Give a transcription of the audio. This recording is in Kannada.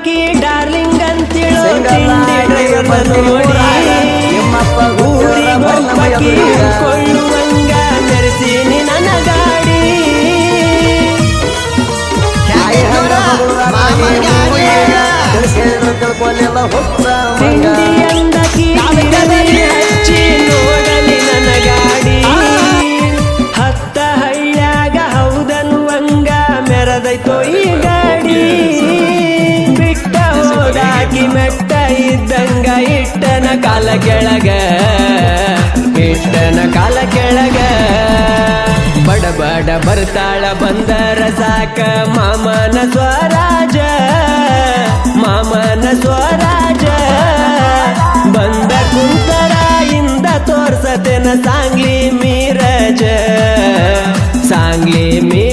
ಪಕ್ಕಿ ಡಾರ್ಲಿಂಗ್ ಅಂತಿಳೋ ತಿಂಡಿ ಡ್ರೈವರ್ ನೋಡಿ ಊರಿಗೆ ಪಕ್ಕಿ ಕೊಳ್ಳುವಂಗ ಮೆರೆಸೀನಿ ನನ್ನ ಗಾಡಿ ತಿಂಡಿ ಅಂದಕಿ ಹಚ್ಚಿ ನೋಡಲಿ ನನ್ನ ಗಾಡಿ ಹತ್ತ ಹಳ್ಳ್ಯಾಗ ಹೌದನ್ನುವಂಗ ಮೆರದೈತೋ ಈ ಗಾಡಿ ಬಿಟ್ಟ ಹೋದಾಕಿ ಮೆಟ್ಟ ಇದ್ದಂಗ ಇಟ್ಟನ ಕಾಲ ಕೆಳಗ ಇಟ್ಟನ ಕಾಲ ಕೆಳಗ ಬಡ ಬಡ ಬರ್ತಾಳ ಬಂದರ ಸಾಕ ಮಾಮನ ಸ್ವರಾಜ ಮಾಮನ ಸ್ವರಾಜ ಬಂದ ಕುಂತರ ಇಂದ ತೋರ್ಸತೆನ ಸಾಂಗ್ಲಿ ಮೀರಜ ಸಾಂಗ್ಲಿ ಮೀ